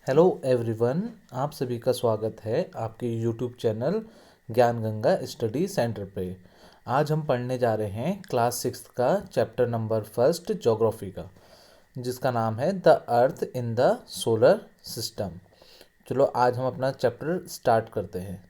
Hello everyone, आप सभी का स्वागत है आपके यूट्यूब चैनल ज्ञान गंगा स्टडी सेंटर पे। आज हम पढ़ने जा रहे हैं क्लास 6 का चैप्टर नंबर फर्स्ट ज्योग्राफी का, जिसका नाम है the earth in the solar system. चलो आज हम अपना चैप्टर स्टार्ट करते हैं।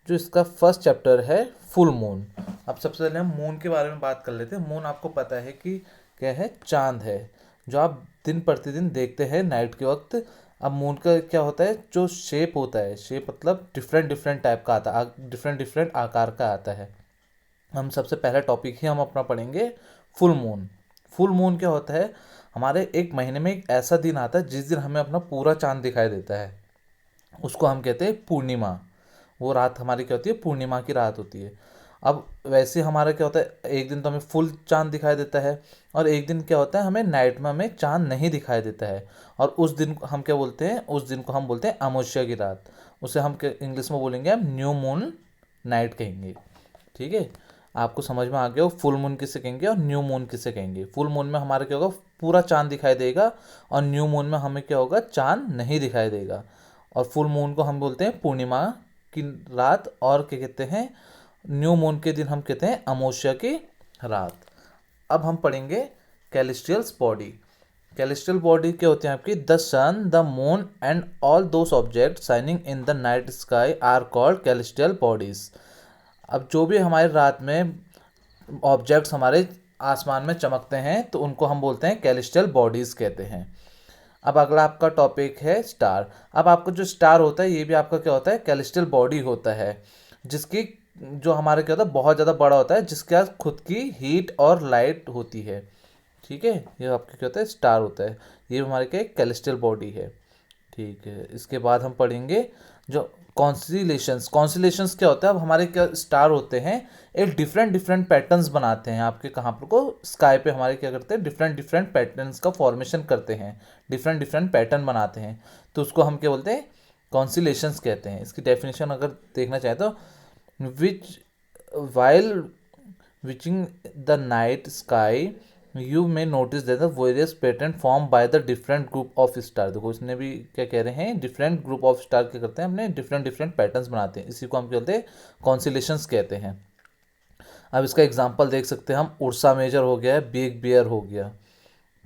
जो इसका फर्स्ट चैप्टर है फुल मून। अब सबसे पहले हम मून के बारे में बात कर लेते हैं। मून आपको पता है कि क्या है? चांद है, जो आप दिन प्रतिदिन देखते हैं नाइट के वक्त। अब मून का क्या होता है, जो शेप होता है, शेप मतलब डिफरेंट डिफरेंट टाइप का आता है, डिफरेंट डिफरेंट आकार का आता है। हम सबसे पहला टॉपिक ही हम अपना पढ़ेंगे फुल मून। फुल मून क्या होता है? हमारे एक महीने में एक ऐसा दिन आता है जिस दिन हमें अपना पूरा चांद दिखाई देता है। उसको हम कहते हैं पूर्णिमा। वो रात हमारी क्या होती है? पूर्णिमा की रात होती है। अब वैसे हमारा क्या होता है, एक दिन तो हमें फुल चांद दिखाई देता है, और एक दिन क्या होता है, हमें नाइट में हमें चांद नहीं दिखाई देता है। और उस दिन हम क्या बोलते हैं? उस दिन को हम बोलते हैं अमावस्या की रात। उसे हम इंग्लिश में बोलेंगे, हम न्यू मून नाइट कहेंगे। ठीक है, आपको समझ में आ गया हो फुल मून किसे कहेंगे और न्यू मून किसे कहेंगे। फुल मून में हमारा क्या होगा? पूरा चांद दिखाई देगा, और न्यू मून में हमें क्या होगा? चांद नहीं दिखाई देगा। और फुल मून को हम बोलते हैं पूर्णिमा की रात, और क्या कहते हैं? न्यू मून के दिन हम कहते हैं अमावस्या की रात। अब हम पढ़ेंगे कैलिस्ट्रियल्स बॉडी। कैलिस्ट्रियल बॉडी क्या होती है आपकी? The sun, the moon and all those object shining in the night sky are called celestial bodies. अब जो भी हमारे रात में ऑब्जेक्ट्स हमारे आसमान में चमकते हैं, तो उनको हम बोलते हैं कैलिस्ट्रियल बॉडीज कहते हैं। अब अगला आपका टॉपिक है स्टार। अब आपका जो स्टार होता है, ये भी आपका क्या होता है? कैलिस्ट्रियल बॉडी होता है, जिसकी जो हमारे क्या होता है, बहुत ज़्यादा बड़ा होता है, जिसके पास खुद की हीट और लाइट होती है। ठीक है, ये आपका क्या होता है? स्टार होता है। ये हमारे क्या? कैलिस्ट्रियल बॉडी है। ठीक है, इसके बाद हम पढ़ेंगे जो कॉन्स्टिलेशंस। कॉन्स्टिलेशंस क्या होता है? अब हमारे क्या स्टार होते हैं, एक डिफरेंट डिफरेंट पैटर्न्स बनाते हैं आपके कहाँ पर को? स्काई पे हमारे क्या करते हैं? डिफरेंट डिफरेंट पैटर्न्स का फॉर्मेशन करते हैं, डिफरेंट डिफरेंट पैटर्न बनाते हैं। तो उसको हम क्या बोलते हैं? कॉन्स्टिलेशंस कहते हैं। इसकी डेफिनेशन अगर देखना चाहें तो, which while watching the night sky you may notice that the various pattern form by the different group of star. देखो इसने भी क्या कह रहे हैं, डिफरेंट ग्रुप ऑफ स्टार क्या करते हैं, हमने डिफरेंट डिफरेंट पैटर्न्स बनाते हैं। इसी को हम कहते हैं कॉन्सिलेशंस कहते हैं। अब इसका एग्जांपल देख सकते हैं हम, उर्सा मेजर हो गया है, बिग बियर हो गया।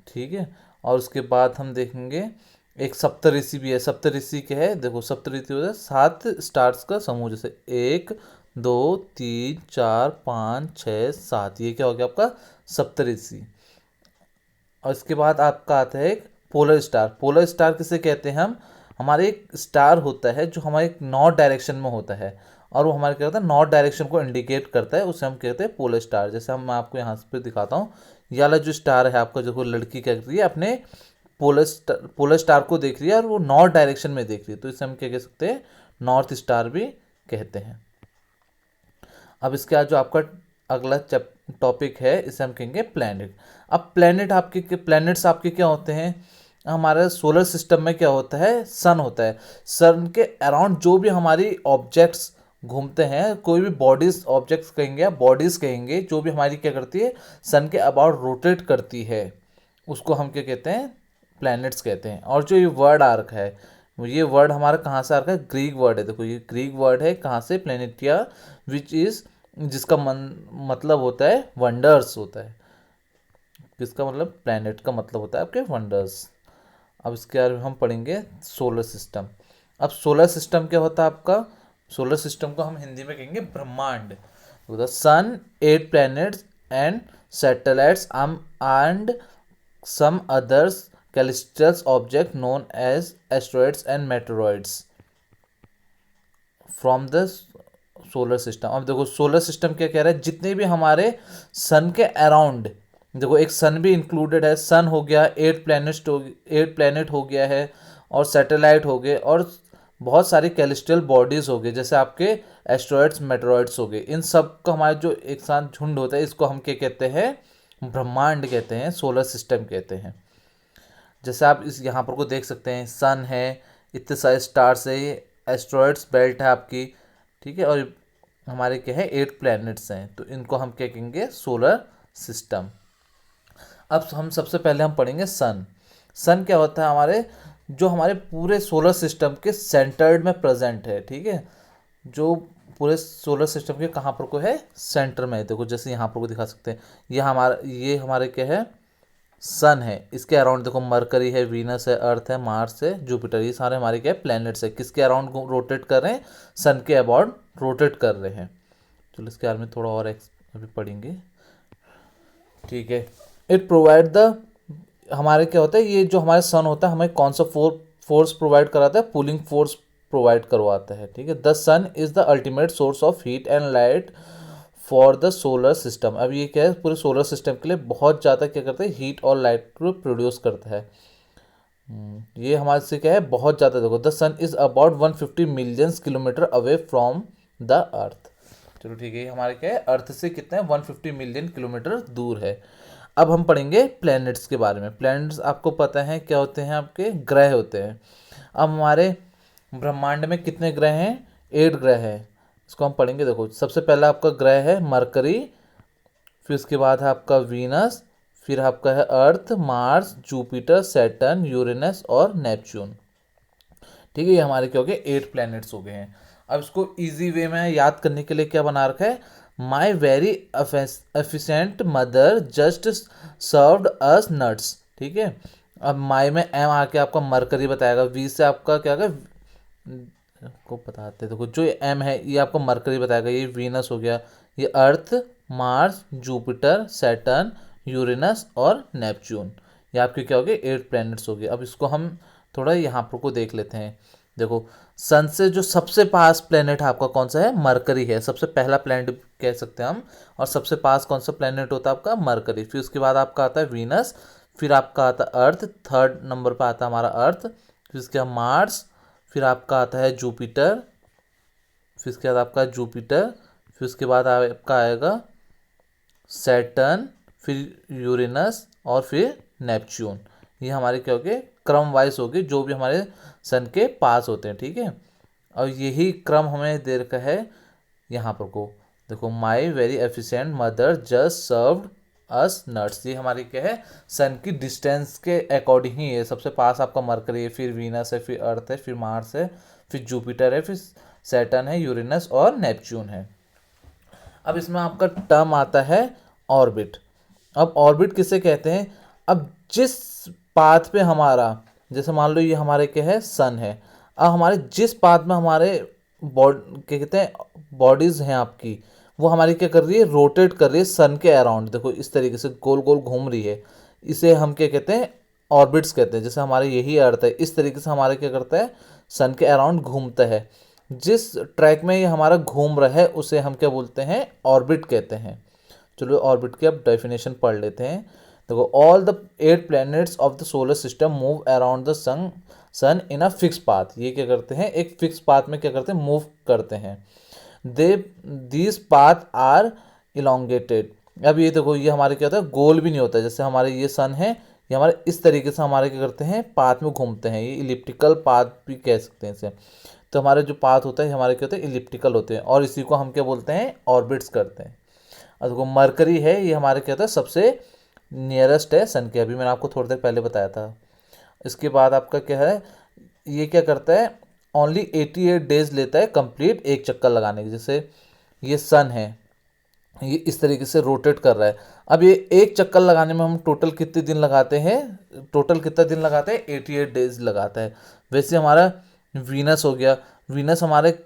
ठीक है, और उसके बाद हम देखेंगे एक सप्तऋषि भी है। सप्तऋषि क्या है? देखो सप्तऋषि होता है 7 स्टार्स का समूह, जैसे 1 2 3 4 5 6 7। ये क्या हो गया आपका? सप्तऋषि। और इसके बाद आपका आता है एक पोलर स्टार। पोलर स्टार किसे कहते हैं हम? हमारे एक स्टार होता है जो हमारे एक नॉर्थ डायरेक्शन में होता है, और वो हमारे क्या होता है? नॉर्थ डायरेक्शन को इंडिकेट करता है, उसे हम कहते हैं पोलर स्टार। जैसे हम मैं आपको यहाँ पे दिखाता हूँ, ये वाला जो स्टार है आपका, जो लड़की क्या कर रही है, अपने पोलर स्टार को देख रही है, और वो नॉर्थ डायरेक्शन में देख रही है, तो इसे हम क्या कह सकते हैं? नॉर्थ स्टार भी कहते हैं। अब इसके बाद जो आपका अगला टॉपिक है, इसे हम कहेंगे प्लैनेट। अब प्लैनेट्स आपके क्या होते हैं? हमारे सोलर सिस्टम में क्या होता है? सन होता है। सन के अराउंड जो भी हमारी ऑब्जेक्ट्स घूमते हैं, कोई भी बॉडीज, ऑब्जेक्ट्स कहेंगे या बॉडीज कहेंगे, जो भी हमारी क्या करती है? सन के अबाउट रोटेट करती है, उसको हम क्या कहते हैं? प्लैनेट्स कहते हैं। और जो ये वर्ड आर्क है, ये वर्ड हमारा कहाँ से आ रखा है? ग्रीक वर्ड है। देखो ये ग्रीक वर्ड है, कहाँ से? प्लेनेटिया, विच इज, जिसका मतलब होता है वंडर्स होता है। किसका मतलब? प्लैनेट का मतलब होता है आपके वंडर्स। अब इसके बारे में हम पढ़ेंगे सोलर सिस्टम। अब सोलर सिस्टम क्या होता है आपका? सोलर सिस्टम को हम हिंदी में कहेंगे ब्रह्मांड। The sun, 8 planets and satellites and some others celestial objects known as asteroids and meteoroids from the solar system. अब देखो सोलर सिस्टम क्या कह रहा है? जितने भी हमारे सन के अराउंड, देखो एक सन भी इंक्लूडेड है। सन हो गया, 8 प्लैनेट हो गया है, और सैटेलाइट हो गए, और बहुत सारी कैलिस्ट्रियल बॉडीज हो गए, जैसे आपके एस्ट्रॉइड्स, मेटेरॉइड्स हो गए। इन सब का हमारे जो एक साथ झुंड होता है, इसको हम क्या कहते हैं? ब्रह्मांड कहते हैं, सोलर सिस्टम कहते हैं। जैसे आप इस यहाँ पर को देख सकते हैं, सन है, इतने सारे स्टार्स है, ये एस्ट्रॉइड्स बेल्ट है आपकी। ठीक है, और हमारे क्या है? 8 प्लैनेट्स हैं, तो इनको हम क्या कहेंगे? Solar system. अब हम सबसे पहले हम पढ़ेंगे सन। सन क्या होता है? हमारे जो हमारे पूरे सोलर सिस्टम के सेंटर्ड में प्रेजेंट है, ठीक है, जो पूरे सोलर सिस्टम के कहाँ पर को है, सेंटर में है। देखो जैसे यहाँ पर को दिखा सकते हैं, ये हमारे क्या है, सन है, इसके अराउंड देखो मरकरी है, वीनस है, अर्थ है, मार्स है, जुपिटर, ये सारे हमारे क्या है, प्लैनेट्स है। किसके अराउंड रोटेट कर रहे हैं, सन के अबाउट रोटेट कर रहे हैं। चलो इसके बारे में थोड़ा और अभी पढ़ेंगे, ठीक है। इट प्रोवाइड द, हमारे क्या होता है, ये जो हमारे सन होता है हमें कौन सा फोर्स प्रोवाइड कराता है, पुलिंग फोर्स प्रोवाइड करवाता है, ठीक है। The sun is the ultimate source of heat and light for the solar system. अब ये क्या है, पूरे सोलर सिस्टम के लिए बहुत ज़्यादा क्या करता है, हीट और लाइट को प्रोड्यूस करता है। ये हमारे से क्या है, बहुत ज़्यादा। देखो the sun is about 150 million kilometre away from the earth. चलो ठीक है, ये हमारे क्या है, अर्थ से कितने 150 मिलियन किलोमीटर दूर है। अब हम पढ़ेंगे प्लैनेट्स के बारे में। प्लैनेट्स आपको पता है क्या होते हैं, आपके ग्रह होते हैं। अब हमारे ब्रह्मांड में कितने ग्रह हैं, 8 ग्रह हैं। इसको हम पढ़ेंगे। देखो सबसे पहला आपका ग्रह है मरकरी, फिर उसके बाद है आपका वीनस, फिर आपका है अर्थ, मार्स, जुपिटर, सैटर्न, यूरेनस और नेपच्यून, ठीक है। ये हमारे क्या हो गए, 8 प्लैनेट्स हो गए हैं। अब इसको इजी वे में याद करने के लिए क्या बना रखा है, my very efficient mother just served us nuts, ठीक है। अब माई में एम आके आपका मरकरी बताएगा, वी से आपका क्या होगा, को बताते हैं। देखो जो एम है ये आपको मरकरी बताएगा, ये वीनस हो गया, ये अर्थ, मार्स, जुपिटर, सैटर्न, यूरेनस और नेपच्यून, ये आपके क्या हो गए, 8 प्लैनेट्स हो गए। अब इसको हम थोड़ा यहाँ पर को देख लेते हैं। देखो सन से जो सबसे पास प्लेनेट आपका कौन सा है, मरकरी है, सबसे पहला प्लेनेट कह सकते हैं हम। और सबसे पास कौन सा प्लेनेट होता है आपका, मरकरी। फिर उसके बाद आपका आता है वीनस, फिर आपका आता है अर्थ, थर्ड नंबर पर आता है हमारा अर्थ, फिर उसके बाद मार्स, फिर आपका आता है जुपिटर, फिर उसके बाद आपका जुपिटर, फिर उसके बाद आपका आएगा सैटर्न, फिर यूरेनस और फिर नेपच्यून। ये हमारे क्या हो गए, क्रम वाइज हो गए, जो भी हमारे सन के पास होते हैं, ठीक है। और यही क्रम हमें दे रखा है यहाँ पर को। देखो my very efficient mother just served us nuts, ये हमारी क्या है, सन की डिस्टेंस के अकॉर्डिंग ही है। सबसे पास आपका मरकरी है, फिर वीनस है, फिर अर्थ है, फिर मार्स है, फिर जुपिटर है, फिर सैटर्न है, यूरेनस और नेपच्यून है। अब इसमें आपका टर्म आता है ऑर्बिट। अब ऑर्बिट किसे कहते हैं, अब जिस पाथ पे हमारा, जैसे मान लो ये हमारे क्या है, सन है। अब हमारे जिस पाथ में हमारे क्या कहते हैं, बॉडीज हैं आपकी, वो हमारी क्या कर रही है, रोटेट कर रही है सन के अराउंड। देखो इस तरीके से गोल गोल घूम रही है, इसे हम क्या कहते हैं, ऑर्बिट्स कहते हैं। जैसे हमारे यही अर्थ है, इस तरीके से हमारे क्या करता है, सन के अराउंड घूमता है। जिस ट्रैक में ये हमारा घूम रहा है उसे हम क्या बोलते हैं, ऑर्बिट कहते हैं। चलो ऑर्बिट की अब डेफिनेशन पढ़ लेते हैं। देखो all the 8 planets of the solar system move around the sun in a fix path. ये क्या करते हैं, एक फिक्स पाथ में क्या करते हैं, मूव करते हैं। They these path are elongated. अब ये देखो ये हमारे क्या होता है, गोल भी नहीं होता है। जैसे हमारे ये सन है, ये हमारे इस तरीके से हमारे क्या करते हैं, पाथ में घूमते हैं। ये इलिप्टिकल पाथ भी कह सकते हैं इसे। तो हमारे जो पाथ होता है हमारे क्या होते हैं, इलिप्टिकल होते हैं, और इसी को हम क्या बोलते हैं, ऑर्बिट्स करते हैं। और देखो मरकरी है, ये हमारे क्या होता है, सबसे नियरेस्ट है सन के, अभी मैंने आपको थोड़ी देर पहले बताया था। इसके बाद आपका क्या है, ये क्या करता है, ओनली 88 डेज लेता है कंप्लीट एक चक्कर लगाने की। जैसे ये सन है, ये इस तरीके से रोटेट कर रहा है। अब ये एक चक्कर लगाने में हम टोटल कितने दिन लगाते हैं, टोटल कितना दिन लगाते हैं, 88 डेज लगाता है। वैसे हमारा वीनस हो गया, वीनस हमारे,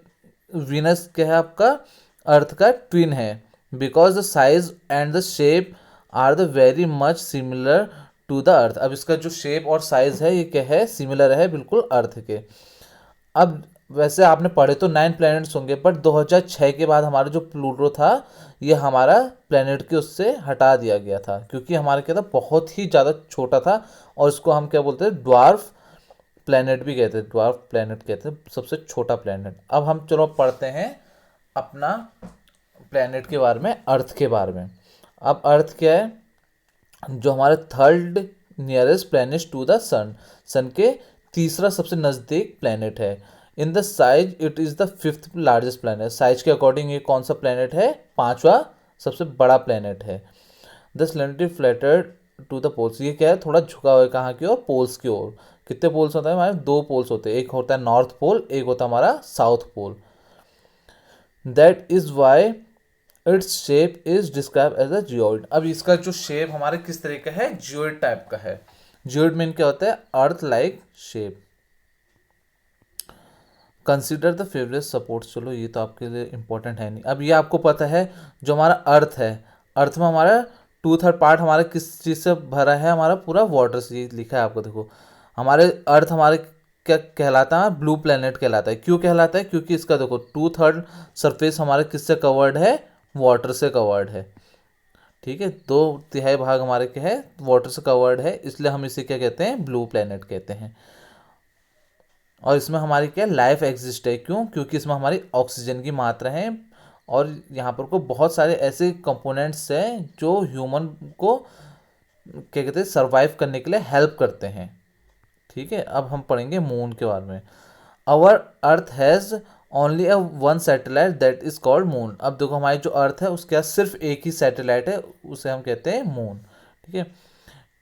वीनस क्या है आपका, अर्थ का ट्विन है, because the size and the shape are the very much similar to the earth. अब इसका जो शेप और साइज है ये क्या है, सिमिलर है बिल्कुल अर्थ के। अब वैसे आपने पढ़े तो 9 प्लैनेट्स होंगे, बट 2006 के बाद हमारा जो प्लूटो था ये हमारा प्लैनेट के उससे हटा दिया गया था, क्योंकि हमारा क्या था, बहुत ही ज़्यादा छोटा था। और इसको हम क्या बोलते हैं, ड्वार्फ प्लैनेट भी कहते हैं, ड्वार्फ प्लैनेट कहते हैं, सबसे छोटा प्लैनेट। अब हम चलो पढ़ते हैं अपना प्लैनेट के बारे में, अर्थ के बारे में। अब अर्थ क्या है, जो हमारे third nearest planet to the sun, sun के तीसरा सबसे नज़दीक प्लैनेट है। In the size it is the 5th largest planet. Size के अकॉर्डिंग ये कौन सा प्लैनेट है, 5वां सबसे बड़ा प्लैनेट है। The slenderly flattened to the poles, ये क्या है, थोड़ा झुका हुआ है कहाँ की ओर, पोल्स की ओर। कितने पोल्स होते हैं हमारे? 2 पोल्स होते हैं, एक होता है नॉर्थ पोल, एक होता है हमारा south pole. That is why its shape is describe as a geoid. अब इसका जो शेप हमारे किस तरह का है? जियोइड टाइप का है। जियोइड मीन क्या होता है? Earth like shape. Consider the favourite support. चलो ये तो आपके लिए इंपॉर्टेंट है नहीं। अब ये आपको पता है जो हमारा अर्थ है, अर्थ में हमारा 2/3 पार्ट हमारा किस चीज़ से भरा है? हमारा पूरा वाटर से। ये लिखा है आपको, देखो हमारे अर्थ हमारे क्या कहलाता है? ब्लू प्लेनेट कहलाता है। क्यों कहलाता है? क्योंकि इसका देखो 2/3 सरफेस हमारे किससे कवर्ड है? वाटर से कवर्ड है। ठीक है, 2/3 भाग हमारे क्या है? वाटर से कवर्ड है, इसलिए हम इसे क्या कहते हैं? ब्लू प्लेनेट कहते हैं। और इसमें हमारी क्या लाइफ एग्जिस्ट है? क्यों? क्योंकि इसमें हमारी ऑक्सीजन की मात्रा है और यहाँ पर को बहुत सारे ऐसे कंपोनेंट्स हैं जो ह्यूमन को क्या कहते हैं? सरवाइव करने के लिए हेल्प करते हैं। ठीक है, अब हम पढ़ेंगे मून के बारे में। Our earth has only a one satellite that is called moon. अब देखो हमारी जो अर्थ है उसके पास सिर्फ एक ही सैटेलाइट है, उसे हम कहते हैं मून। ठीक है,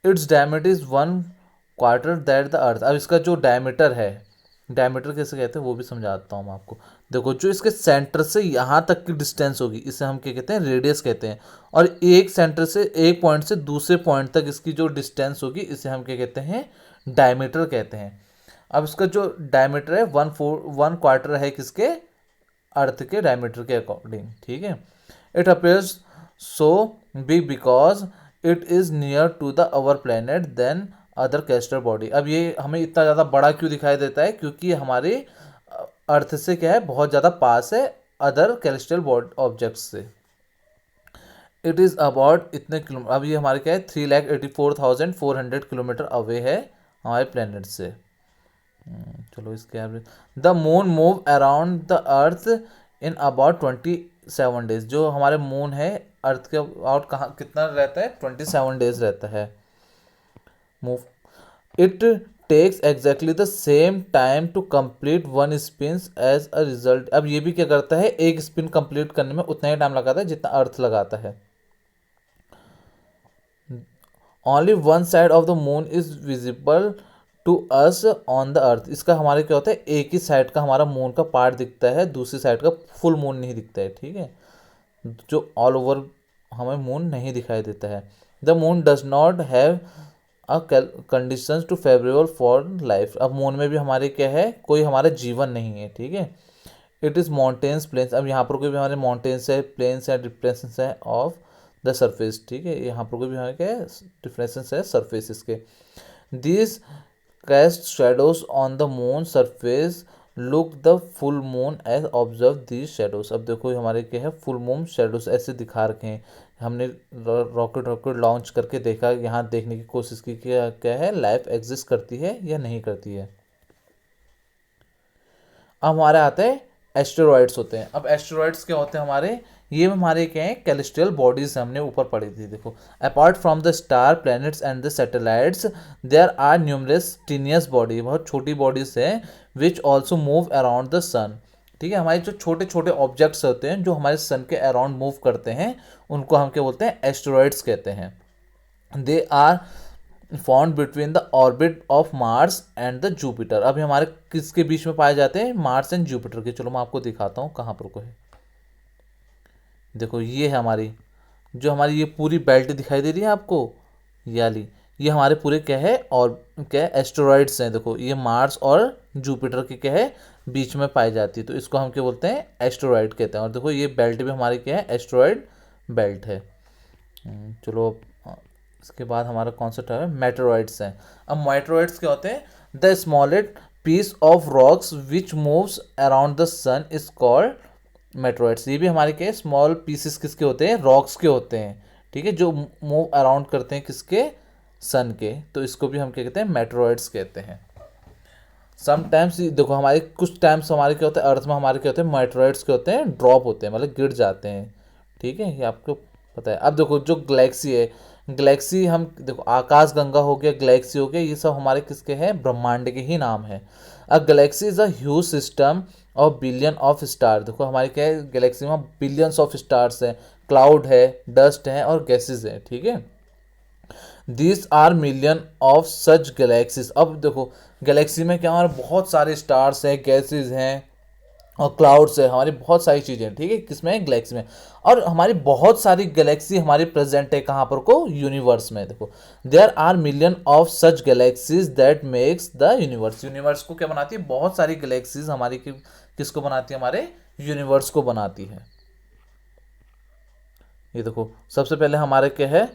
its diameter is 1/4 that the earth. अब इसका जो डायमीटर है, डायमीटर कैसे कहते हैं वो भी समझाता हूँ मैं आपको। देखो जो इसके सेंटर से यहाँ तक की डिस्टेंस होगी इसे हम क्या कहते हैं? रेडियस कहते हैं। और एक सेंटर से, एक पॉइंट से दूसरे पॉइंट तक इसकी जो डिस्टेंस होगी इसे हम क्या कहते हैं? डायमीटर कहते हैं। अब इसका जो डायमीटर है 1/4 है किसके? अर्थ के डायमीटर के अकॉर्डिंग। ठीक है, it appears so big because it is near to the our planet then other castor body. अब ये हमें इतना ज़्यादा बड़ा क्यों दिखाई देता है? क्योंकि हमारे अर्थ से क्या है? बहुत ज़्यादा पास है अदर कैस्ट्रल ऑब्जेक्ट्स से। इट इज़ अबाउट इतने किलोमीटर, अब ये हमारे क्या है? 3,84,400 किलोमीटर अवे है हमारे प्लेनेट से। चलो इसके average. The moon move around the earth in about 27 days. जो हमारे मून है अर्थ के अबाउट कहाँ कितना रहता है? 27 डेज रहता है move. It takes exactly the same time to complete one spin as a result. अब ये भी क्या करता है? एक स्पिन कंप्लीट करने में उतना ही टाइम लगाता है जितना अर्थ लगाता है। Only one side of the moon is visible to us on the earth. इसका हमारे क्या होता है? एक ही साइड का हमारा मून का पार्ट दिखता है, दूसरी साइड का फुल मून नहीं दिखता है। ठीक है, जो ऑल ओवर हमें मून नहीं दिखाई देता है। The moon does not have a conditions to favourable for life. अब मून में भी हमारे क्या है? कोई हमारा जीवन नहीं है। ठीक है, इट इज़ माउंटेन्स प्लेन्स। अब यहाँ पर कोई भी हमारे माउंटेन्स है, प्लेन्स है, डिप्रेशंस है ऑफ द सरफेस। ठीक है, यहाँ पर कोई भी हमारे क्या है? डिफरेंसेस है सरफेस इसके। This cast shadows on the moon surface look the full moon as observe these shadows। अब देखो हमारे क्या है? फुल मून शेडोज ऐसे दिखा रखे हैं। हमने रॉकेट लॉन्च करके देखा, यहाँ देखने की कोशिश की क्या क्या है? लाइफ एग्जिस्ट करती है या नहीं करती है। अब हमारे आते हैं एस्टेरॉइड्स होते हैं। अब एस्टेरॉइड्स क्या होते हैं हमारे? ये हमारे क्या है? कैलेस्ट्रियल बॉडीज हमने ऊपर पढ़ी थी। देखो apart from the star planets and the satellites there are numerous tiny body. बहुत छोटी बॉडीज है which also move around the sun. ठीक है, हमारे जो छोटे छोटे ऑब्जेक्ट्स होते हैं जो हमारे सन के अराउंड मूव करते हैं उनको हम क्या बोलते हैं? एस्टेरॉइड्स कहते हैं। They are found between the orbit of Mars and the Jupiter. अभी हमारे किसके बीच में पाए जाते हैं? मार्स एंड जुपिटर के। चलो मैं आपको दिखाता हूँ कहाँ पर को है। देखो ये है हमारी, जो हमारी ये पूरी बेल्ट दिखाई दे रही है आपको, ये वाली, ये हमारे पूरे क्या है? और क्या है? एस्टेरॉइड्स हैं। देखो ये मार्स और जुपिटर के क्या है? बीच में पाई जाती है, तो इसको हम क्या बोलते हैं? एस्टेरॉइड कहते हैं। और देखो ये बेल्ट भी हमारी क्या है? एस्टेरॉइड बेल्ट है। चलो इसके बाद हमारा कॉन्सेप्ट है मेटेरॉइड्स हैं। अब मेटेरॉइड्स क्या होते हैं? The smallest piece of rocks which moves around the sun is called meteoroids. ये भी हमारे क्या है? स्मॉल पीसेस किसके होते हैं? रॉक्स के होते हैं। ठीक है, जो मूव अराउंड करते हैं किसके? सन के। तो इसको भी हम क्या कहते हैं? मेटेरॉइड्स कहते हैं। समटाइम्स देखो हमारे कुछ टाइम्स हमारे क्या होते हैं? अर्थ में हमारे क्या होते हैं? मेटेरॉइड्स के होते हैं ड्रॉप होते हैं, मतलब गिर जाते हैं। ठीक है, ये आपको पता है। अब देखो जो गैलेक्सी है, गैलेक्सी हम देखो आकाश गंगा हो गया, गैलेक्सी हो गया, ये सब हमारे किसके हैं? ब्रह्मांड के ही नाम है। A galaxy is a huge system of billion of star. देखो हमारे क्या है? गैलेक्सी में बिलियंस ऑफ स्टार्स हैं, क्लाउड है, डस्ट है और गैसेज है। ठीक है, this are million of such galaxies. अब देखो गैलेक्सी में क्या हमारे बहुत सारे स्टार्स हैं, गैसेज हैं और क्लाउड्स है, हमारी बहुत सारी चीज़ें, ठीक है, किसमें, गैलेक्सी में। और हमारी बहुत सारी गैलेक्सी हमारी प्रेजेंट है कहाँ पर को, यूनिवर्स में। देखो there are million of such galaxies that makes the universe. Universe को क्या बनाती है, बहुत सारी गैलेक्सीज हमारी किसको बनाती है, हमारे यूनिवर्स को बनाती है। ये देखो सबसे पहले हमारे क्या है,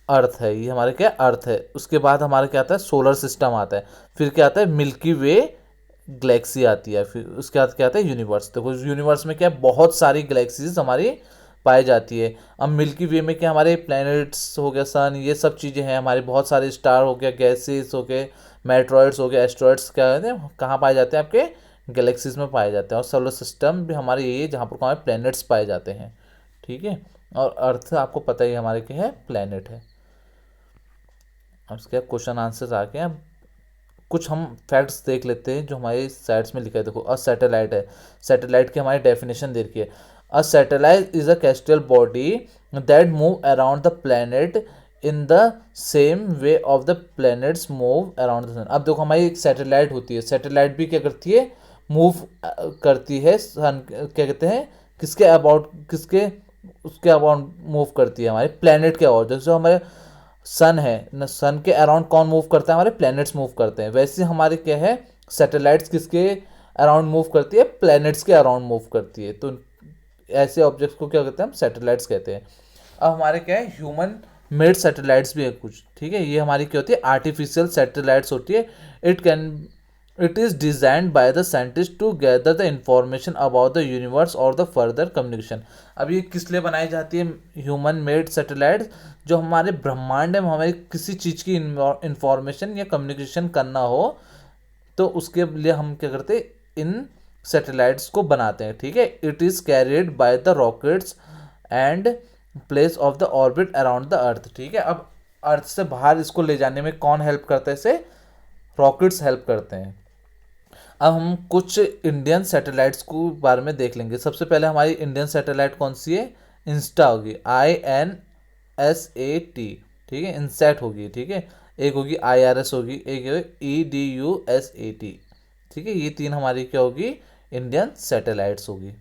अर्थ है, ये हमारे क्या अर्थ है। उसके बाद हमारे क्या आता है, सोलर सिस्टम आता है। फिर क्या आता है, मिल्की वे गैलेक्सी आती है। फिर उसके बाद क्या आता है, यूनिवर्स। देखो यूनिवर्स में क्या है, बहुत सारी गैलेक्सीज हमारी पाई जाती है। अब मिल्की वे में क्या, हमारे प्लैनेट्स हो गया, सन, ये सब चीज़ें हैं हमारे, बहुत सारे स्टार हो गया, गैसेस हो गए, मेट्रॉइड्स हो गए, एस्ट्रॉइड्स, क्या कहते हैं, कहाँ पाए जाते हैं, आपके गैलेक्सीज में पाए जाते हैं। और सोलर सिस्टम भी हमारे यही है जहाँ पर हमारे प्लैनेट्स पाए जाते हैं, ठीक है। और अर्थ आपको पता ही हमारे क्या है, प्लैनेट है। अब इसके क्वेश्चन आंसर्स आ गए। अब कुछ हम फैक्ट्स देख लेते हैं जो हमारे साइड्स में लिखा है। देखो अ सैटेलाइट है, सैटेलाइट की हमारी डेफिनेशन दे रखी है। A satellite is a celestial body that move around the planet in the same way of the planets move around the sun. अब देखो हमारी एक सैटेलाइट होती है, सैटेलाइट भी क्या करती है, मूव करती है सन, क्या कहते हैं, किसके अबाउट, किसके, उसके अबाउट मूव करती है, हमारे प्लैनेट के और। जैसे हमारे सन है न, सन के अराउंड कौन मूव करता है, हमारे प्लैनेट्स मूव करते हैं। वैसे हमारे क्या है, सैटेलाइट्स किसके अराउंड मूव करती है, प्लैनेट्स के अराउंड मूव करती है। तो ऐसे ऑब्जेक्ट्स को क्या कहते हैं, हम सैटेलाइट्स कहते हैं। अब हमारे क्या है, ह्यूमन मेड सैटेलाइट्स भी है कुछ, ठीक है। ये हमारी क्या होती है, आर्टिफिशियल सैटेलाइट्स होती है। It is designed by the scientist to gather the information about the universe और द फर्दर कम्युनिकेशन। अब ये किस लिए बनाई जाती है, ह्यूमन मेड सैटेलाइट्स, जो हमारे ब्रह्मांड में हमें किसी चीज़ की इंफॉर्मेशन या कम्युनिकेशन करना हो तो उसके लिए हम क्या करते हैं, इन सैटेलाइट्स को बनाते हैं, ठीक है। It is carried by the rockets and place of the orbit around the earth, ठीक है। अब अर्थ से बाहर इसको ले जाने में कौन हेल्प करता है, इसे रॉकेट्स हेल्प करते हैं। अब हम कुछ इंडियन सैटेलाइट्स को बारे में देख लेंगे। सबसे पहले हमारी इंडियन सैटेलाइट कौन सी है, इंस्टा होगी, INSAT, ठीक है, इनसैट होगी, ठीक है। एक होगी IRS होगी, एक EDUSAT, ठीक है। ये तीन हमारी क्या होगी, इंडियन सैटेलाइट्स होगी।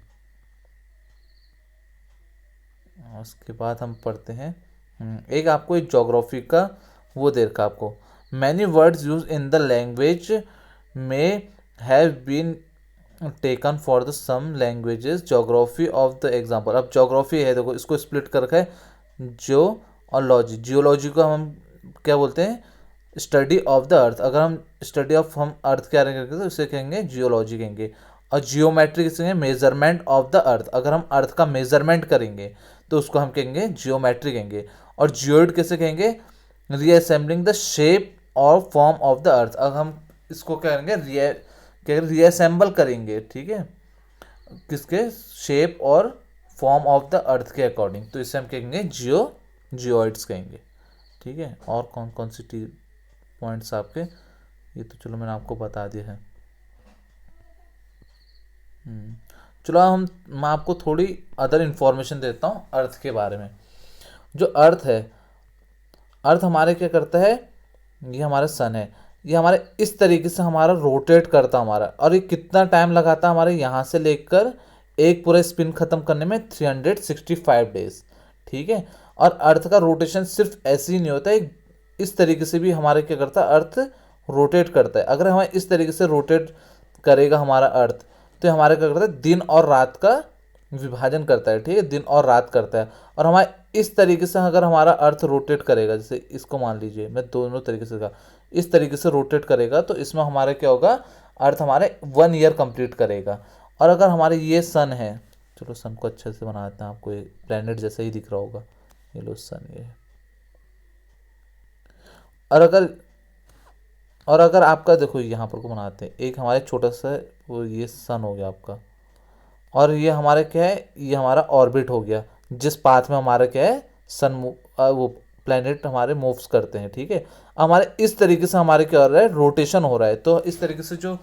उसके बाद हम पढ़ते हैं एक आपको एक ज्योग्राफी का वो दे रखा आपको। Many words use in the language में have been taken for the some languages geography of the example. अब ज्योग्राफी है, देखो इसको स्प्लिट कर रखा है, जियो और लॉजी। जियोलॉजी को हम क्या बोलते हैं, स्टडी ऑफ द अर्थ। अगर हम स्टडी ऑफ हम अर्थ क्या करेंगे तो इसे कहेंगे जियोलॉजी कहेंगे। और जियोमेट्री किसे कहेंगे, मेजरमेंट ऑफ द अर्थ। अगर हम अर्थ का मेजरमेंट करेंगे तो उसको हम कहेंगे जियोमेट्री कहेंगे। और जियोइड कैसे कहेंगे, रीअसेंबलिंग द शेप और फॉर्म ऑफ द अर्थ। अगर हम इसको क्या करेंगे, रीअसेंबल करेंगे, ठीक है, किसके, शेप और फॉर्म ऑफ द अर्थ के अकॉर्डिंग, तो इसे हम कहेंगे जियोइड्स कहेंगे, ठीक है। और कौन कौन सी पॉइंट्स आपके, ये तो चलो मैंने आपको बता दिया है। चलो मैं आपको थोड़ी अदर इन्फॉर्मेशन देता हूँ अर्थ के बारे में। जो अर्थ है, अर्थ हमारे क्या करता है, ये हमारा सन है, ये हमारे इस तरीके से हमारा रोटेट करता हमारा। और ये कितना टाइम लगाता है हमारे यहाँ से लेकर एक पूरा स्पिन ख़त्म करने में, 365 डेज, ठीक है। और अर्थ का रोटेशन सिर्फ ऐसे ही नहीं होता है, इस तरीके से भी हमारे क्या करता है, अर्थ रोटेट करता है। अगर हमें इस तरीके से रोटेट करेगा हमारा अर्थ तो हमारे क्या करता है, दिन और रात का विभाजन करता है, ठीक है, दिन और रात करता है। और हमारे इस तरीके से अगर हमारा अर्थ रोटेट करेगा, जैसे इसको मान लीजिए, मैं दोनों तरीके से कहा, इस तरीके से रोटेट करेगा तो इसमें हमारे क्या होगा, अर्थ हमारे 1 ईयर कंप्लीट करेगा। और अगर हमारे ये सन है, चलो सन को अच्छे से बना देते हैं, आपको ये प्लैनेट जैसा ही दिख रहा होगा, ये लो सन ये है। और अगर आपका देखो यहाँ पर को बनाते हैं, एक हमारे छोटा सा वो ये सन हो गया आपका, और ये हमारे क्या है, ये हमारा ऑर्बिट हो गया, जिस पाथ में हमारा क्या है, सन वो प्लैनेट हमारे मूव्स करते हैं, ठीक है। हमारे इस तरीके से हमारे क्या हो रहा है, रोटेशन हो रहा है। तो इस तरीके से जो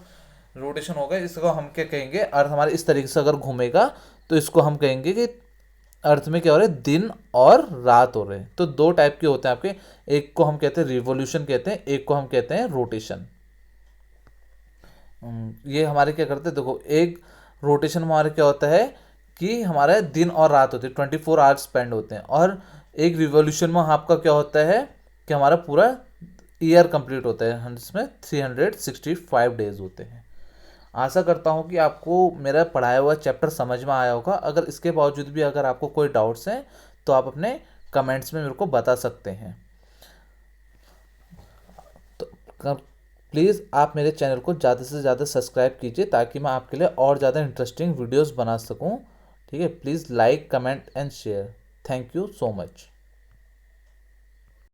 रोटेशन होगा इसको हम क्या कहेंगे, अर्थ हमारे इस तरीके से अगर घूमेगा तो इसको हम कहेंगे कि अर्थ में क्या हो रहा है, दिन और रात हो रहे हैं। तो दो टाइप के होते हैं आपके, एक को हम कहते हैं रिवॉल्यूशन कहते हैं, एक को हम कहते हैं रोटेशन। ये हमारे क्या करते हैं, देखो एक रोटेशन में हमारे क्या होता है कि हमारे दिन और रात होती है, 24 आवर्स स्पेंड होते हैं। और एक रिवॉल्यूशन में आपका क्या होता है कि हमारा पूरा ईयर कंप्लीट होता है, जिसमें 365 डेज होते हैं। आशा करता हूँ कि आपको मेरा पढ़ाया हुआ चैप्टर समझ में आया होगा। अगर इसके बावजूद भी अगर आपको कोई डाउट्स हैं तो आप अपने कमेंट्स में मेरे को बता सकते हैं। तो प्लीज़ आप मेरे चैनल को ज़्यादा से ज़्यादा सब्सक्राइब कीजिए ताकि मैं आपके लिए और ज़्यादा इंटरेस्टिंग वीडियोस बना सकूं। ठीक है, please like comment and share. Thank you so much.